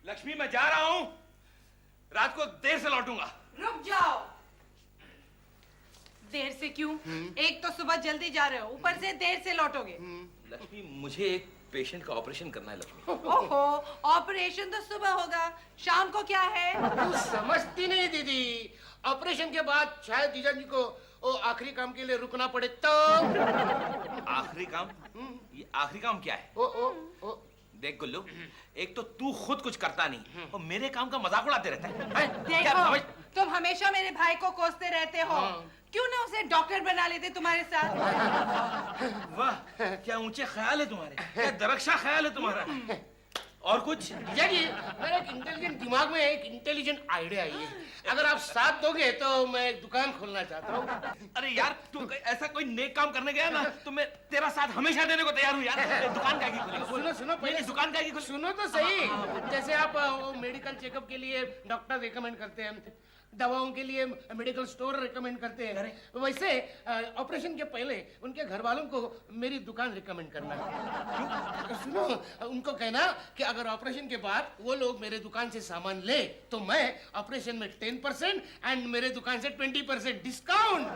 लक्ष्मी मैं जा रहा हूं, रात को देर से लौटूंगा। रुक जाओ। देर से क्यों? एक तो सुबह जल्दी जा रहे हो, ऊपर से देर से लौटोगे। लक्ष्मी मुझे एक पेशेंट का ऑपरेशन करना है लक्ष्मी। ओहो, ऑपरेशन तो सुबह होगा, शाम को क्या है? तू समझती नहीं दीदी, ऑपरेशन के बाद शायद जीजा जी को वो आखिरी काम के लिए रुकना पड़े तो। आखिरी काम? ये आखिरी काम क्या है? ओ देख गुल्लू, एक तो तू खुद कुछ करता नहीं और मेरे काम का मजाक उड़ाते रहता है। क्या देखो, समझ? तुम हमेशा मेरे भाई को कोसते रहते हो। क्यों ना उसे डॉक्टर बना लेते तुम्हारे साथ? वाह, क्या ऊंचे ख्याल है तुम्हारे, क्या दरख्शा ख्याल है तुम्हारा। और कुछ? जीजा जी, मेरे एक इंटेलिजेंट दिमाग में एक इंटेलिजेंट आइडिया आई है। अगर आप साथ दोगे तो मैं एक दुकान खोलना चाहता हूँ। अरे यार, तू ऐसा कोई नेक काम करने गया ना तो मैं तेरा साथ हमेशा देने को तैयार हूँ यार। दुकान क्या की खोलेगा? सुनो सुनो पहले, दुकान क्या की खोलेगा? सुनो तो सही। जैसे आप वो मेडिकल चेकअप के लिए डॉक्टर रिकमेंड करते हैं, दवाओं के लिए मेडिकल स्टोर रिकमेंड करते हैं, वैसे ऑपरेशन के पहले उनके घर वालों को मेरी दुकान रिकमेंड करना है। सुनो, उनको कहना कि अगर ऑपरेशन के बाद वो लोग मेरे दुकान से सामान ले तो मैं ऑपरेशन में 10% एंड मेरे दुकान से 20% डिस्काउंट।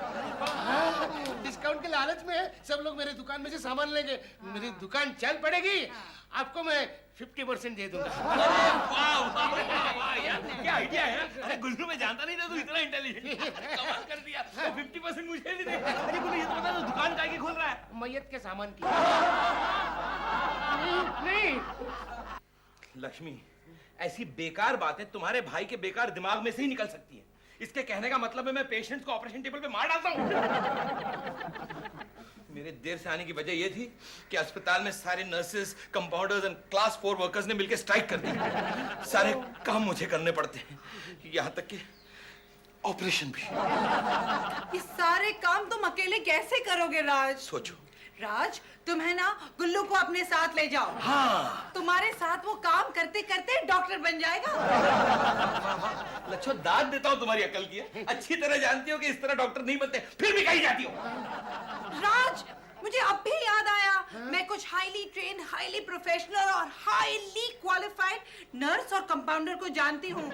डिस्काउंट के लालच में सब लोग मेरे दुकान में से सामान लेंगे, मेरी दुकान चल पड़ेगी। आपको मैं 50% दे दूंगा। वाह वाह वाह यार, क्या आइडिया है। अरे गुल्लू, मैं जानता नहीं था तू इतना इंटेलिजेंट। कमाल कर दिया। 50% मुझे भी दे। अरे गुल्लू, ये तो बता, तू दुकान काय की खोल रहा है? मैयत के सामान की। नहीं। लक्ष्मी, ऐसी बेकार बातें तुम्हारे भाई के बेकार दिमाग में से ही निकल सकती है। इसके कहने का मतलब है मैं पेशेंट्स को ऑपरेशन टेबल पे मार डालता हूँ। मेरे देर से आने की वजह यह थी कि अस्पताल में सारे nurses, compounders and class 4 workers ने मिलकर स्ट्राइक कर दी। सारे काम मुझे करने पड़ते हैं, यहाँ तक कि ऑपरेशन भी। ये सारे काम तुम अकेले कैसे करोगे राज? सोचो। राज, तुम है ना गुल्लू को अपने साथ ले जाओ। हाँ। तुम्हारे साथ वो काम करते करते डॉक्टर बन जाएगा। लच्छो, दाद देता हूँ तुम्हारी अकल की। अच्छी तरह जानती हो कि इस तरह डॉक्टर नहीं बनते, फिर भी कहीं जाती हो। राज, मुझे अब भी याद आया, मैं कुछ हाईली ट्रेन, हाईली प्रोफेशनल और हाईली क्वालिफाइड नर्स और कंपाउंडर को जानती हूँ।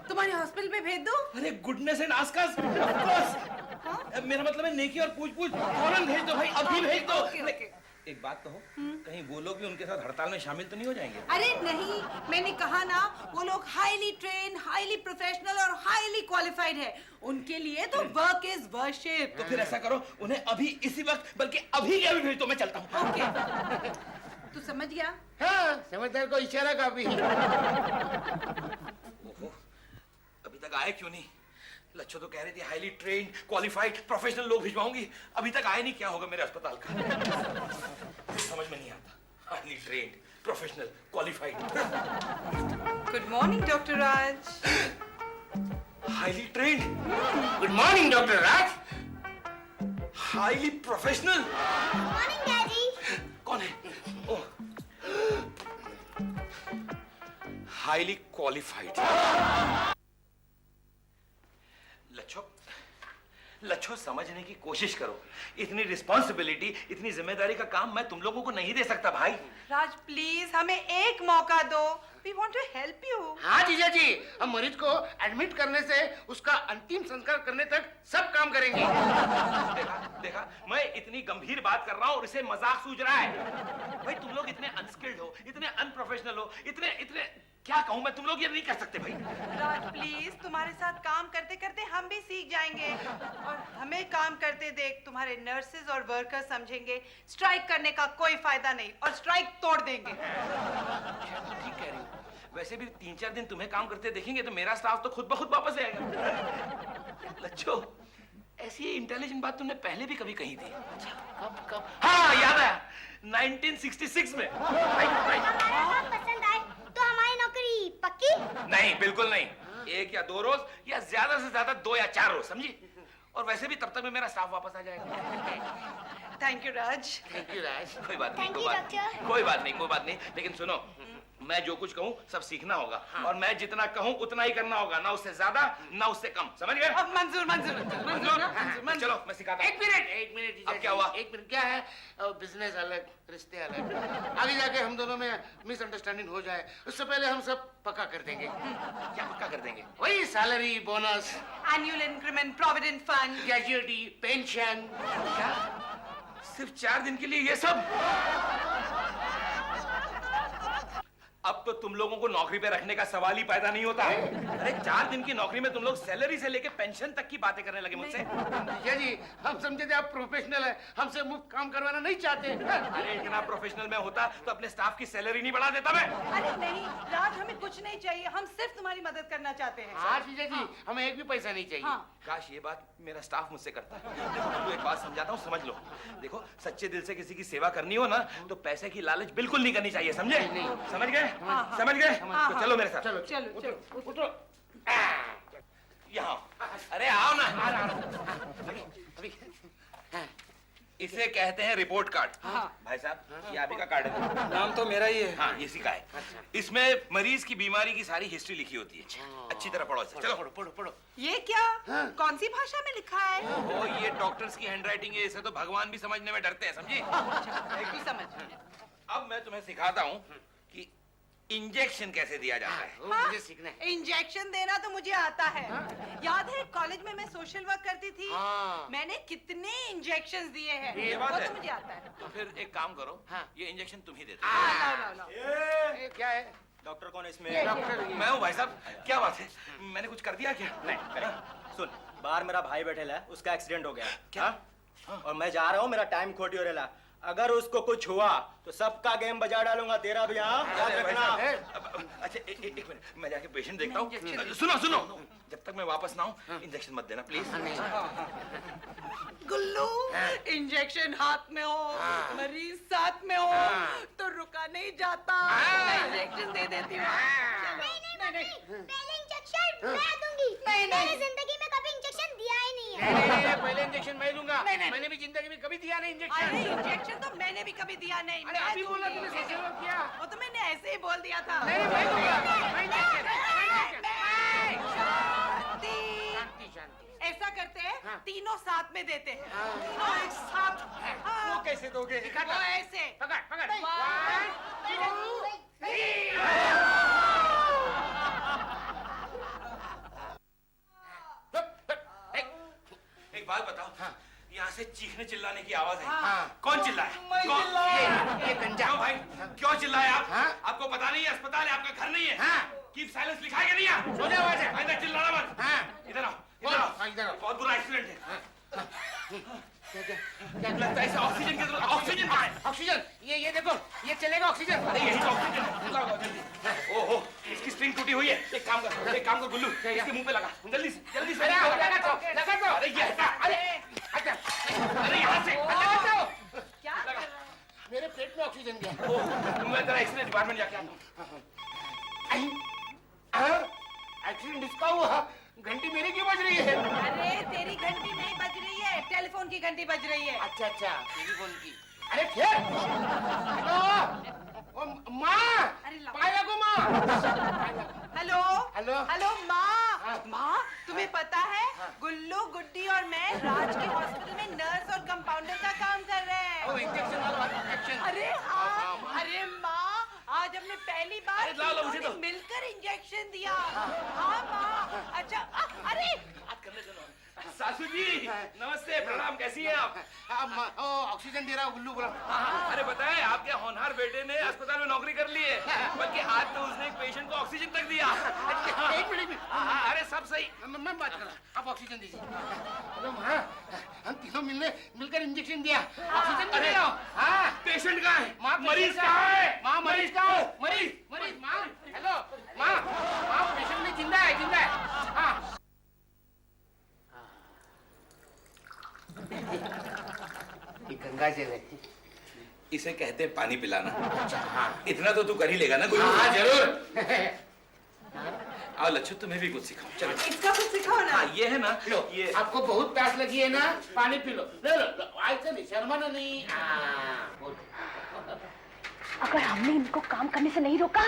तुम्हारे हॉस्पिटल पे भेज दो। अरे गुडनेस एंड आस्कास, ऑफ कोर्स। मेरा मतलब है नेकी और पूछ-पूछ फौरन भेज दो भाई, अभी भेज दो। एक बात कहो, कहीं वो लोग भी उनके साथ हड़ताल में शामिल तो नहीं हो जाएंगे? अरे नहीं, मैंने कहा ना, वो लोग हाईली ट्रेन, हाईली प्रोफेशनल और हाईली क्वालिफाइड है। उनके लिए तो वर्क इज वर्शिप। तो फिर ऐसा करो, उन्हें अभी इसी वक्त, बल्कि अभी के अभी भेज दो, मैं चलता हूँ। ओके। तू समझ गया? हाँ, समझदार को इशारा काफी। ओहो, अभी तक आए क्यों नहीं? लच्छो तो कह रही थी हाईली ट्रेन्ड, क्वालिफाइड, प्रोफेशनल लोग भिजवाऊंगी, अभी तक आए नहीं। क्या होगा मेरे अस्पताल का? समझ में नहीं आता। Highly trained, professional, qualified. Good morning doctor Raj. Highly trained. Good morning doctor Raj. Highly professional. Morning daddy. कौन है? ओह, हाईली क्वालिफाइड। लच्छो, समझने की कोशिश करो। इतनी रिस्पॉन्सिबिलिटी, इतनी जिम्मेदारी का काम मैं तुम लोगों को नहीं दे सकता भाई। राज प्लीज, हमें एक मौका दो। We want to help you. हाँ जीजा जी, हम मरीज को एडमिट करने से उसका अंतिम संस्कार करने तक सब काम करेंगे। देखा, मैं इतनी गंभीर बात कर रहा हूँ और इसे मजाक सूझ रहा है। भाई तुम लोग इतने अनस्किल्ड हो, इतने अनप्रोफेशनल हो, इतने क्या कहूँ मैं, तुम लोग ये नहीं कर सकते भाई। राज प्लीज, तुम्हारे साथ काम करते करते हम भी सीख जाएंगे और हमें काम करते देख तुम्हारे नर्सेज और वर्कर्स समझेंगे स्ट्राइक करने का कोई फायदा नहीं और स्ट्राइक तोड़ देंगे। ठीक कह रही हो। वैसे भी 3-4 दिन तुम्हें काम करते देखेंगे तो मेरा स्टाफ तो खुद ब खुद वापस आएगा। लच्छो, ऐसी इंटेलिजेंट बात तुमने पहले भी कभी कही थी। कब? हाँ, याद आया, 1966 में। हमारा पसंद आए तो हमारी नौकरी पक्की? नहीं, बिल्कुल नहीं। 1 या 2 रोज या ज्यादा से ज्यादा 2 या 4 रोज, समझी? और वैसे भी तब तक में मेरा स्टाफ वापस आ जाएगा। Thank you Raj. Thank you Raj. कोई बात नहीं, Thank you, doctor. कोई बात नहीं। लेकिन सुनो, मैं जो कुछ कहूँ सब सीखना होगा। और मैं जितना कहूँ उतना ही करना होगा, ना उससे ज्यादा ना उससे कम, समझ गए? अब मंजूर मंजूर मंजूर मंजूर। चलो मैं सिखाता हूँ। एक मिनट अब क्या हुआ? एक मिनट क्या है, बिजनेस अलग रिश्ते अलग, आगे जाके हम दोनों में मिसअंडरस्टैंडिंग हो जाए उससे पहले हम सब पक्का कर देंगे। क्या पक्का कर देंगे? वही salary, bonus, annual increment, provident fund, gratuity, pension. क्या सिर्फ 4 दिन के लिए ये सब? अब तो तुम लोगों को नौकरी पे रखने का सवाल ही पैदा नहीं होता। अरे 4 दिन की नौकरी में तुम लोग सैलरी से लेके पेंशन तक की बातें करने लगे मुझसे। जीजा जी हम समझे थे आप प्रोफेशनल है, हमसे मुफ्त काम करवाना नहीं चाहते। अरे इतना प्रोफेशनल मैं होता तो अपने स्टाफ की सैलरी नहीं बढ़ा देता मैं। अरे नहीं राज, हमें कुछ नहीं चाहिए, हम सिर्फ तुम्हारी मदद करना चाहते हैं। हाँ जीजा जी, हमें एक भी पैसा नहीं चाहिए। हाँ। काश ये बात मेरा स्टाफ मुझसे करता। देखो तुमको एक बात समझाता हूँ, समझ लो। देखो सच्चे दिल से किसी की सेवा करनी हो ना तो पैसे की लालच बिल्कुल नहीं करनी चाहिए, समझे? समझ गए? समझ गए? तो चलो मेरे साथ। चलो चलो चलो उठो। यहाँ। अरे आओ ना। अभी इसे कहते हैं रिपोर्ट कार्ड। हाँ। भाई साहब ये आप ही का कार्ड है। नाम तो मेरा ही है। हाँ इसी का है। इसमें मरीज की बीमारी की सारी हिस्ट्री लिखी होती है। अच्छी तरह पढ़ो इसे। चलो पढ़ो। ये क्या? कौन सी भाषा में लिखा है? ओ ये डॉक्टर्स की हैंडराइटिंग है, इसे तो भगवान भी समझने में डरते हैं, समझी? बिल्कुल समझ। अब मैं तुम्हें सिखाता हूँ कि इंजेक्शन कैसे दिया जाता है। वो मुझे सीखना है। इंजेक्शन देना तो मुझे आता है। याद है कॉलेज में मैं सोशल वर्क करती थी, हाँ। मैंने कितने इंजेक्शन दिए हैं, ये वो बात है। तो मुझे आता है। तो फिर एक काम करो, हाँ। ये इंजेक्शन तुम ही दे दो। लाओ। ये क्या है? डॉक्टर कौन है इसमें? डॉक्टर मैं हूँ भाई साहब। क्या बात है, मैंने कुछ कर दिया क्या? नहीं, सुन, बाहर मेरा भाई बैठेला है, उसका एक्सीडेंट हो गया। क्या? हाँ? और मैं जा रहा हूँ, मेरा टाइम खोटी हो रहा। अगर उसको कुछ हुआ तो सबका गेम बजा डालूंगा, तेरा भी। हाँ याद अरे भाई रखना। साहब, अच्छा एक मिनट, मैं जाके पेशेंट देखता हूँ। सुनो जब तक मैं वापस ना आऊँ इंजेक्शन मत देना प्लीज। गुल्लू, इंजेक्शन हाथ में हो, मरीज साथ में हो तो रुका नहीं जाता। मैं इंजेक्शन दे देती हूँ। नहीं, पहले इंजेक्शन मैं दूंगी। नहीं। मैंने जिंदगी में कभी इंजेक्शन दिया ही नहीं है। नहीं, पहले इंजेक्शन मैं दूंगा। नहीं। मैंने भी जिंदगी में कभी दिया नहीं अरे इंजेक्शन। इंजेक्शन तो मैंने भी कभी दिया नहीं। अरे मैं अभी बोला दूंगी। तूने सोशल वर्क किया। वो तो मैंने ऐसे ही बोल दिया था। नहीं, मैं दूंगा। मैं इंजेक्शन। शांति। ऐसा करते हैं, हाँ। तीनों साथ में देते हैं। हाँ। तीनों एक साथ। हाँ। वो कैसे दोगे? वो ऐसे। पकड़। One, 2, 3। एक बात बताओ, यहाँ से चीखने चिल्लाने की आवाज है। हाँ। कौन चिल्लाए? ये गंजा। क्यों भाई, क्यों चिल्लाए आप? हाँ? आपको पता नहीं है अस्पताल है, आपका घर नहीं है। हाँ। कीप साइलेंस लिखा है कि नहीं है? सो जा आवाज है। इधर चिल्लाना मत। हाँ। इधर आओ, कौन? इधर आओ। हाँ, इधर आओ। बहुत बुरा एक्सीडेंट है। क्या लगता है इसे ऑक्सीजन की जरूरत। ऑक्सीजन कहाँ है? ऑक्सीजन? ये देखो, ये चलेगा ऑक्सीजन। अरे यही तो ऑक्सीजन है। लगाओ जल्दी। ओहो, इसकी स्प्रिंग टूटी हुई है। एक काम कर गुल्लू, इसके मुंह पे लगा। जल्दी से अरे लगा तो। अरे ये हटा। अच्छा। अरे यहाँ से लगा तो। क्या कर रहा है? मेरे पेट में ऑक्सीजन गया। ओह, मैं तेरा एक्सीडेंट डिपार्टमेंट जाके आता हूँ। एक्सीडेंट इसका हुआ, घंटी मेरी क्यों बज रही है? अरे तेरी घंटी नहीं बज रही है, टेलीफोन की घंटी बज रही है। अच्छा टेलीफोन की। अरे फिर हेलो, ओ माँ, अरे लाओ। पाया को माँ। Hello hello. हेलो माँ। हाँ। माँ तुम्हें पता है गुल्लू, गुड्डी और मैं राज के हॉस्पिटल में नर्स और कंपाउंडर का काम कर रहे हैं। वो इंजेक्शन वाला इंजेक्शन। अरे हाँ। अरे माँ, आज हमने पहली बार अरे लाओ, मुझे तीनों दो। ने मिलकर इंजेक्शन दिया। हाँ माँ। अच्छा अरे बात करने चलो। सासू जी नमस्ते, प्रणाम, कैसी हैं आप? ऑक्सीजन दे रहा हूँ गुल्लू बोला। अरे बताएं, आपके होनहार बेटे ने अस्पताल में नौकरी कर ली है, बल्कि आज तो उसने एक पेशेंट को ऑक्सीजन तक दिया। एक मिनट। अरे सब सही। मैं बात कर रहा हूँ, आप ऑक्सीजन दीजिए। हेलो माँ, हम तीनों मिलकर इंजेक्शन दिया, ऑक्सीजन दे रहा हूँ। हाँ, पेशेंट कहाँ है? माँ मरीज कहाँ है? माँ मरीज कहाँ है? मरीज माँ। हेलो माँ पेशेंट नहीं, जिंदा है। हाँ। ये गंगा जल है। इसे कहते हैं पानी पिलाना। अच्छा हाँ। इतना तो तू कर ही लेगा ना गुरु? हाँ जरूर। आओ लच्छू, तुम्हें भी कुछ सिखाओ। चलो इसका कुछ सिखाओ ना। हाँ ये है ना, लो, ये आपको बहुत प्यास लगी है ना, पानी पी लो। लो ऐसे नहीं, शर्माना नहीं। अगर हमने इनको काम करने से नहीं रोका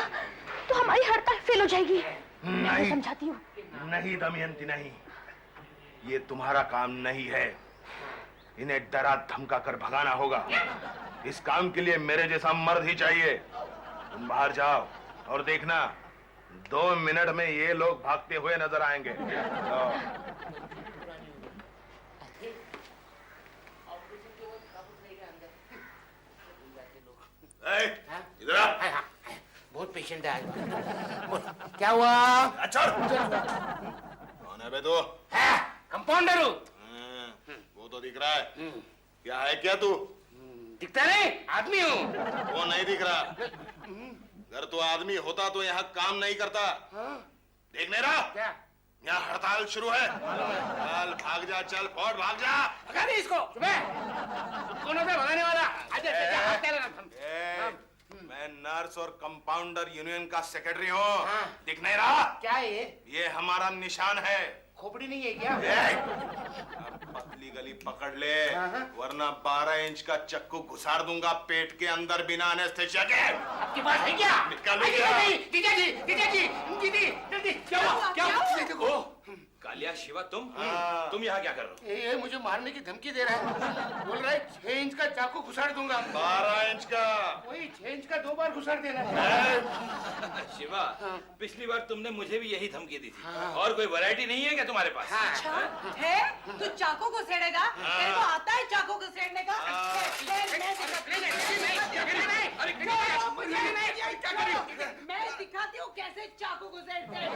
तो हमारी हड़ताल फेल हो जाएगी। मैं समझाती हूँ। नहीं दमयंती, नहीं, ये तुम्हारा काम नहीं है। इन्हें डरा धमका कर भगाना होगा। इस काम के लिए मेरे जैसा मर्द ही चाहिए। तुम बाहर जाओ और देखना 2 मिनट में ये लोग भागते हुए नजर आएंगे। इधर आ। बहुत पेशेंट है आज। क्या हुआ? अच्छा, कौन है बे तू? कंपाउंडर हूँ। वो तो दिख रहा है। क्या है क्या तू? दिखता नहीं, आदमी हूँ। वो नहीं दिख रहा। अगर तू आदमी होता तो यहाँ काम नहीं करता। देख नहीं रहा? क्या? यहाँ हड़ताल शुरू है। चल भाग जा, चल फौट भाग जा। भगा नहीं इसको। कौन होता है भगाने वाला? मैं नर्स और कंपाउंडर यूनियन का सेक्रेटरी हूँ। दिख नहीं रहा? क्या है ये हमारा निशान है। खोपड़ी नहीं है क्या? अब पतली गली पकड़ ले, वरना 12 इंच का चक्कू घुसाड़ दूंगा पेट के अंदर बिना एनेस्थेसिया के। आपके पास है क्या? जीजा जी, दीदी, जल्दी। क्या? कालिया शिवा, तुम यहाँ क्या कर रहे हो? ये मुझे मारने की धमकी दे रहा है। बोल रहा है 6 इंच का चाकू घुसाड़ दूंगा। 12 इंच का। वही 6 इंच का 2 बार घुसाड़ देना। शिवा, पिछली बार तुमने मुझे भी यही धमकी दी थी। और कोई वैरायटी नहीं है क्या तुम्हारे पास? अच्छा है? तू चाकू को सेड़ेगा? तेरे को आता है चाकू को सेड़ने का? मैं दिखाती हूँ कैसे चाकू को सेड़ते हैं।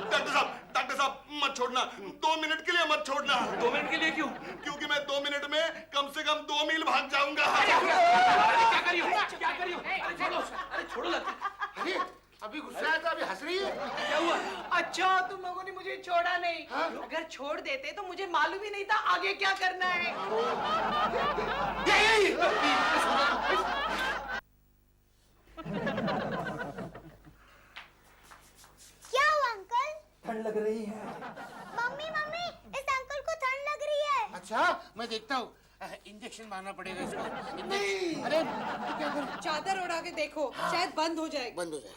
डॉक्टर साहब मत छोड़ना, 2 मिनट के लिए मत छोड़ना। 2 मिनट के लिए क्यों? क्योंकि मैं 2 मिनट में कम से कम 2 मील भाग जाऊंगा। क्या करियो? अरे छोड़ो लगता। अरे अभी गुस्सा है तो अभी हंस रही है। क्या हुआ? अच्छा, तुम लोगों ने मुझे छोड़ा नहीं। अगर छोड़ देते तो मुझे मालूम ही नहीं था आगे क्या करना है। क्या हुआ अंकल? ठंड लग रही है। मम्मी, इस अंकल को ठंड लग रही है। अच्छा, मैं देखता हूँ। इंजेक्शन मारना पड़ेगा इसको। अरे तू क्या कर? चादर उड़ा के देखो, शायद बंद हो जाए। बंद हो जाए।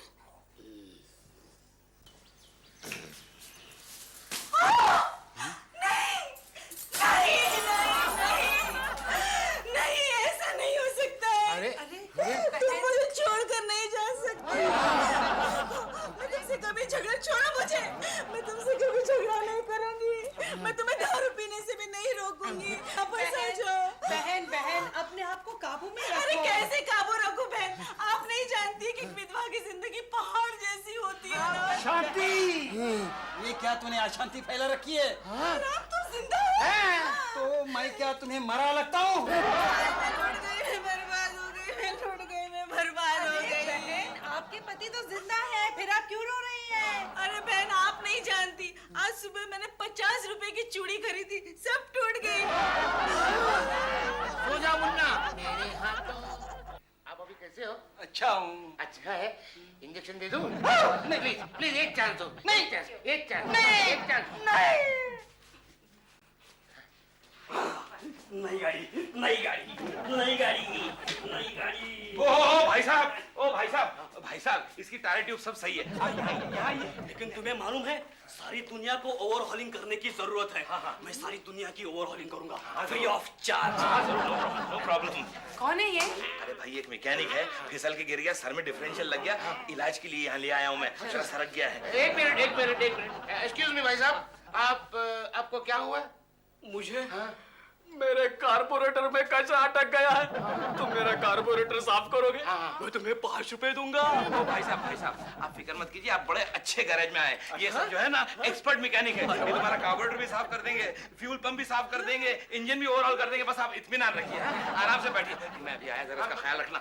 नहीं, ऐसा नहीं हो सकता है। अरे तुम मुझे छोड़कर नहीं जा सकते। मैं तुमसे कभी झगड़ा, छोड़ो मुझे। मैं तुमसे कभी झगड़ा नहीं करूंगी। मैं तुम्हें दारू पीने से भी नहीं रोकूंगी। बहन, अपने आप को काबू में रखो। अरे कैसे काबू रखूं बहन? आप नहीं जानती कि विधवा की जिंदगी पहाड़ जैसी होती है ना। शांति, ये क्या तूने अशांति फैला रखी है? आप तो जिंदा हो। तो मैं क्या तुम्हें मरा लगता हूँ? बर्बाद हो गई। बहन, आपके पति तो जिंदा है, फिर आप क्यों रो रही हैं? अरे बहन, आप नहीं जानती, आज सुबह मैंने 50 रुपए की चूड़ी खरीदी, सब टूट गई। सो जा मुन्ना। मेरे हाथों। आप अभी कैसे हो? अच्छा हूँ। अच्छा है। इंजेक्शन दे दूं? नहीं, प्लीज एक चांस दो। नहीं, एक चांस। नई गाड़ी। ओ भाई साहब, इसकी टायर ट्यूब सब सही है। लेकिन तुम्हें मालूम है, सारी दुनिया को ओवरहॉलिंग करने की जरूरत है। मैं सारी दुनिया की ओवरहॉलिंग करूंगा, free of charge. No problem. कौन है ये? अरे भाई, एक मैकेनिक है, फिसल के गिर गया, सर में डिफरेंशियल लग गया, इलाज के लिए यहाँ ले आया हूँ मैं। जरा सरक गया है। एक मिनट। एक्सक्यूज मी भाई साहब, आपको क्या हुआ? मुझे मेरे कार्बोरेटर में कचरा अटक गया है। तुम मेरा कार्बोरेटर साफ करोगे? मैं तुम्हें 5 रुपए दूंगा। ओ भाई साहब, आप फिक्र मत कीजिए, आप बड़े अच्छे गैरेज में आए। ये सब जो है ना, एक्सपर्ट मैकेनिक है। ये तुम्हारा कार्बोरेटर भी साफ कर देंगे, फ्यूल पंप भी साफ कर देंगे, इंजन भी ओवरऑल कर देंगे। बस आप इत्मीनान रखिए, आराम से बैठिए। मैं भी आया, जरा इसका ख्याल रखना।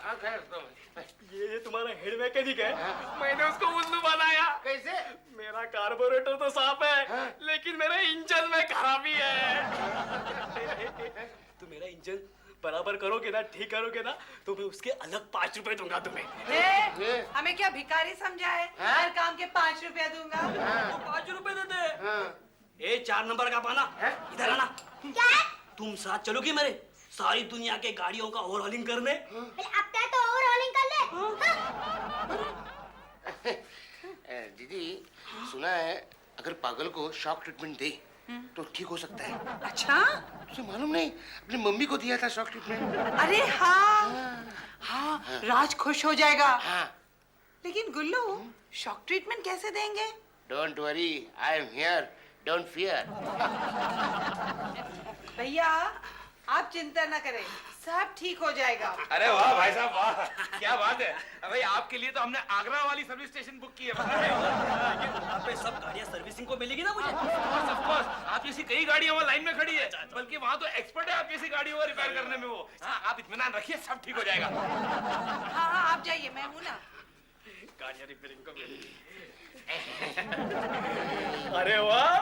ये तुम्हारा हेड मैकेनिक है। मैंने उसको उल्लू बनाया। कैसे? मेरा कार्बोरेटर तो साफ है, लेकिन मेरे इंजन में खराबी है। तो मेरा इंजन बराबर करोगे ना, ठीक करोगे ना, तो मैं उसके अलग 5 रुपए दूंगा तुम्हें। हमें क्या भिखारी समझा है? हर काम के 5 रुपया दूंगा। तो 5 रुपए दे दे। 4 नंबर का पाना, इधर आना। क्या? तुम साथ चलोगी मेरे सारी दुनिया के गाड़ियों का ओवरहॉलिंग करने? अब तक तो ओवरहॉलिंग कर ले, दीदी सुना है अगर पागल को शॉक ट्रीटमेंट दे तो ठीक हो सकता है। अच्छा? तुझे मालूम नहीं, अपनी मम्मी को दिया था शॉक ट्रीटमेंट। अरे हाँ हाँ, राज खुश हो जाएगा। हाँ। लेकिन गुल्लू शॉक ट्रीटमेंट कैसे देंगे? Don't worry, I am here, don't fear. भैया आप चिंता न करें, सब ठीक हो जाएगा। अरे वाह भाई साहब वाह, क्या बात है। भाई आपके लिए तो हमने आगरा वाली सर्विस स्टेशन बुक की है। वहाँ पे सब गाड़ियाँ सर्विसिंग को मिलेगी ना मुझे? ऑफ कोर्स, आप जैसी कई गाड़ियाँ वहाँ लाइन में खड़ी है, बल्कि वहाँ तो एक्सपर्ट है आप जैसी गाड़ियों को रिपेयर करने में वो। हाँ, आप इत्मीनान रखिए, सब ठीक हो जाएगा। हाँ हाँ आप जाइए, मैं हूँ ना। गाड़ियाँ रिपेयरिंग को मिलेगी। अरे वाह,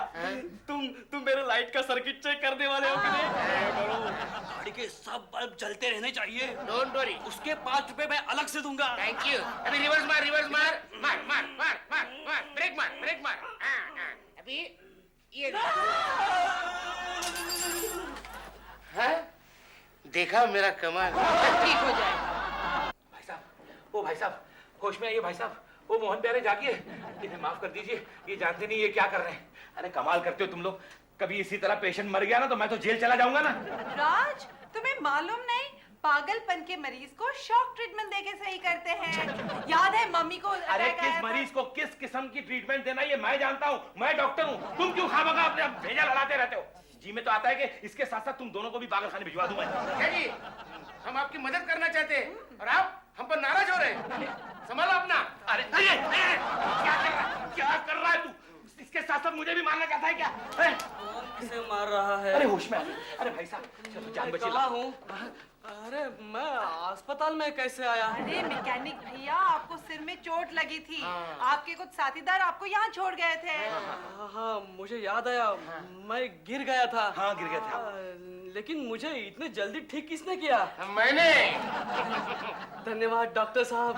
तुम मेरे लाइट का सर्किट चेक करने वाले हो कि नहीं? करो, गाड़ी के सब बल्ब जलते रहने चाहिए। डोंट वरी, उसके 5 रुपए मैं अलग से दूंगा। Thank you. अभी रिवर्स मार, रिवर्स मार, मार मार मार मार मार, ब्रेक मार, ब्रेक मार। हाँ, अभी ये हाँ? देखा मेरा कमाल। ठीक हो जाएगा। भाई साहब, ओ भाई साहब, होश में आइए भाई साहब। ओ मोहन प्यारे जागिए, इन्हें माफ कर दीजिए, ये जानते नहीं ये क्या कर रहे हैं। अरे कमाल करते हो तुम लोग, कभी इसी तरह पेशेंट मर गया ना तो मैं तो जेल चला जाऊंगा ना। राज तुम्हें मालूम नहीं, पागलपन के मरीज को शॉक ट्रीटमेंट देके सही करते हैं। याद है मम्मी को अरे अटैक आया किस था? मरीज को किस किस्म की ट्रीटमेंट देना ये मैं जानता हूँ, मैं डॉक्टर हूँ। तुम क्यों खामखा अपने भेजा लड़ाते रहते हो? जी में तो आता है कि इसके साथ साथ तुम दोनों को भी पागलखाने भिजवा दूं मैं। क्या जी, हम आपकी मदद करना चाहते हैं और आप हम पर नाराज हो रहे हैं। संभालो अपना। अरे क्या कर रहा है तू? इसके साथ साथ मुझे भी मारना चाहता है क्या? किसे मार रहा है? अरे होश में आ। अरे भाई साहब चलो जान बची। कहाँ हूँ? अरे मैं अस्पताल में कैसे आया? अरे मैकेनिक भैया, आपको सिर में चोट लगी थी। आपके कुछ साथीदार आपको यहाँ छोड़ गए थे। हाँ, मुझे याद आया, मैं गिर गया था। हाँ गिर गया था। लेकिन मुझे इतने जल्दी ठीक किसने किया? मैंने। धन्यवाद डॉक्टर साहब।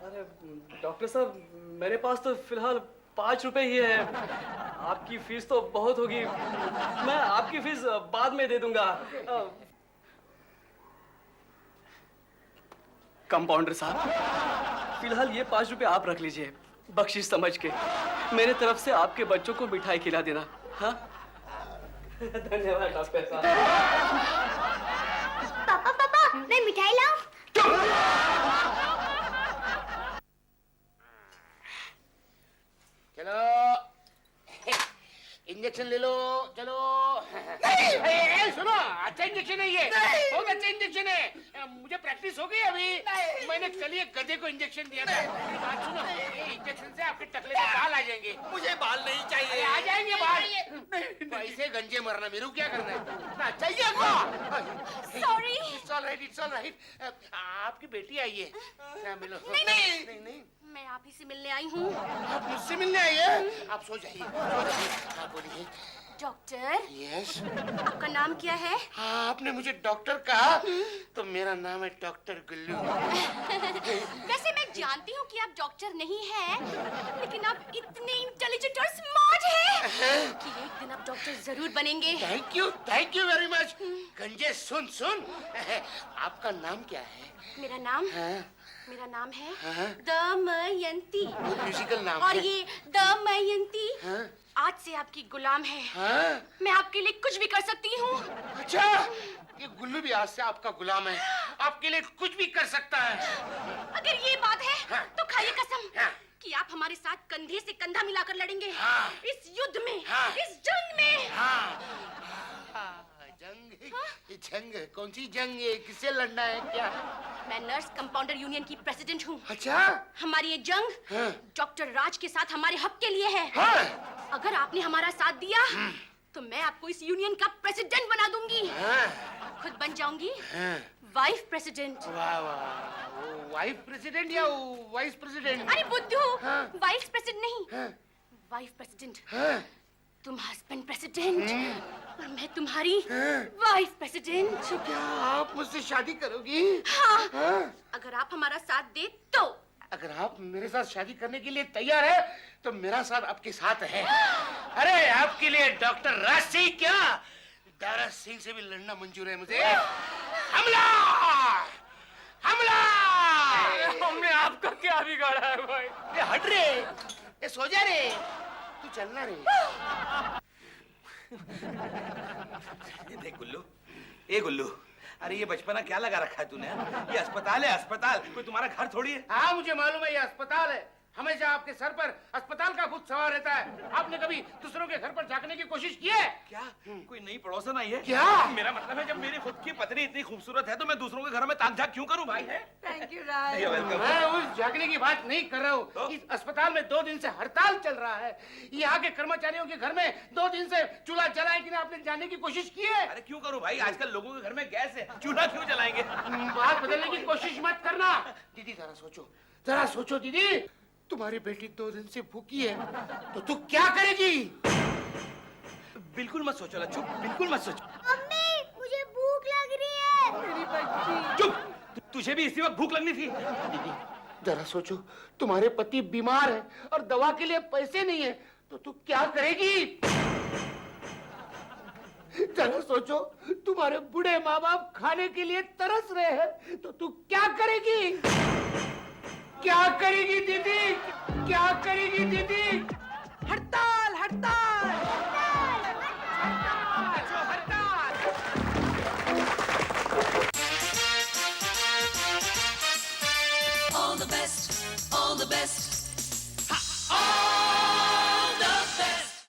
अरे डॉक्टर साहब, मेरे पास तो फिलहाल 5 रुपए ही है। आपकी फीस तो बहुत होगी, मैं आपकी फीस बाद में दे दूंगा। कंपाउंडर साहब, फिलहाल ये 5 रुपए आप रख लीजिए, बख्शिश समझ के। मेरे तरफ से आपके बच्चों को मिठाई खिला देना। हाँ धन्यवाद डॉक्टर साहब। पापा पापा, मैं मिठाई लाऊं? चलो इंजेक्शन ले लो, चलो। नहीं। सुनो, अच्छा इंजेक्शन है ये, बहुत अच्छा इंजेक्शन है। मुझे प्रैक्टिस हो गई अभी। मैंने कल ये गधे को इंजेक्शन दिया था। बात सुनो, ये इंजेक्शन से आपके टकले में बाल आ जाएंगे। मुझे बाल नहीं चाहिए। आ जाएंगे बाल। ऐसे गंजे मरना, मेरे को क्या करना है ना? चाहिए आपको? Sorry। It's all right, it's all right. आपकी बेटी आई है, मिलो। नहीं। नहीं नहीं, मैं आप ही से मिलने आई हूँ। आप मुझसे मिलने आई है? आप सो जाइए, सो जाइए। हाँ बोलिए। Doctor, yes. आपका नाम क्या है? हाँ, आपने मुझे डॉक्टर कहा तो मेरा नाम है डॉक्टर गुल्लू। वैसे मैं जानती हूँ कि आप डॉक्टर नहीं हैं, लेकिन आप इतने इंटेलिजेंट और स्मार्ट हैं कि एक दिन आप डॉक्टर जरूर बनेंगे। Thank you very much. गंजे सुन सुन, आपका नाम क्या है? मेरा नाम हाँ? मेरा नाम है हाँ? दमयंती। म्यूजिकल नाम और है। ये दमयंती हाँ? आज से आपकी गुलाम है। हाँ? मैं आपके लिए कुछ भी कर सकती हूँ। अच्छा, ये गुल्लू भी आज से आपका गुलाम है, आपके लिए कुछ भी कर सकता है। अगर ये बात है हाँ। तो खाइए कसम हाँ। कि आप हमारे साथ कंधे से कंधा मिलाकर लड़ेंगे। हाँ। इस युद्ध में, हाँ। इस जंग में। जंग? ये जंग कौन सी जंग है? किससे लड़ना है? क्या? मैं नर्स कंपाउंडर यूनियन की प्रेसिडेंट हूँ। अच्छा। हमारी ये जंग हाँ। डॉक्टर राज के साथ हमारे हक के लिए है। हाँ। अगर आपने हमारा साथ दिया तो मैं आपको इस यूनियन का प्रेसिडेंट बना दूंगी। हाँ। खुद बन जाऊंगी हाँ। Vice president. वाह वाह, वाइस प्रेसिडेंट या वाइस प्रेसिडेंट? अरे बुद्धू, हाँ। वाइस प्रेसिडेंट नहीं, हाँ। Vice president. हाँ। तुम हस्बैंड प्रेसिडेंट और मैं तुम्हारी हाँ। Vice president. तो क्या आप मुझसे शादी करोगी? हाँ। हाँ। अगर आप हमारा साथ दे तो। अगर आप मेरे साथ शादी करने के लिए तैयार है तो मेरा साथ आपके साथ है। अरे आपके लिए डॉक्टर राज सिंह क्या, दारा सिंह से भी लड़ना मंजूर है मुझे। हमला! हमला। हमने आपका क्या बिगाड़ा है भाई? ये हट रे, ये सो जा रे, तू चलना रे। ये देख गुल्लू, ए गुल्लू, अरे ये बचपना क्या लगा रखा है तूने? ये अस्पताल है, अस्पताल, कोई तुम्हारा घर थोड़ी है। हाँ मुझे मालूम है ये अस्पताल है। हमेशा आपके सर पर अस्पताल का भूत सवार रहता है। आपने कभी दूसरों के घर पर झांकने की कोशिश की है? क्या कोई नई पड़ोसन आई है? क्या? मेरा मतलब है जब मेरी खुद की पत्नी इतनी खूबसूरत है तो मैं दूसरों के घर में ताक झाक क्यों करूं भाई? है थैंक यू राज। वेलकम। मैं उस झांकने की बात नहीं कर रहा हूँ। तो? इस अस्पताल में 2 दिन से हड़ताल चल रहा है। यहाँ के कर्मचारियों के घर में 2 दिन से चूल्हा जलाए कि नहीं, आपने जाने की कोशिश की है? अरे क्यों करूं भाई, आजकल लोगों के घर में गैस है, चूल्हा क्यों जलाएंगे? बात बदलने की कोशिश मत करना। दीदी जरा सोचो दीदी, तुम्हारी बेटी 2 दिन से भूखी है तो तू क्या करेगी? बिल्कुल मत सोचो लच्छू, बिल्कुल मत सोचो। मम्मी मुझे भूख लग रही है। मेरी बच्ची। चुप, तुझे भी इसी वक्त भूख लगनी थी। दीदी जरा सोचो, तुम्हारे पति बीमार है और दवा के लिए पैसे नहीं है तो तू क्या करेगी? जरा सोचो, तुम्हारे बूढ़े माँ बाप खाने के लिए तरस रहे हैं तो तू क्या करेगी? क्या करेगी दीदी? क्या करेगी दीदी? हड़ताल हड़ताल। All the best, all the best.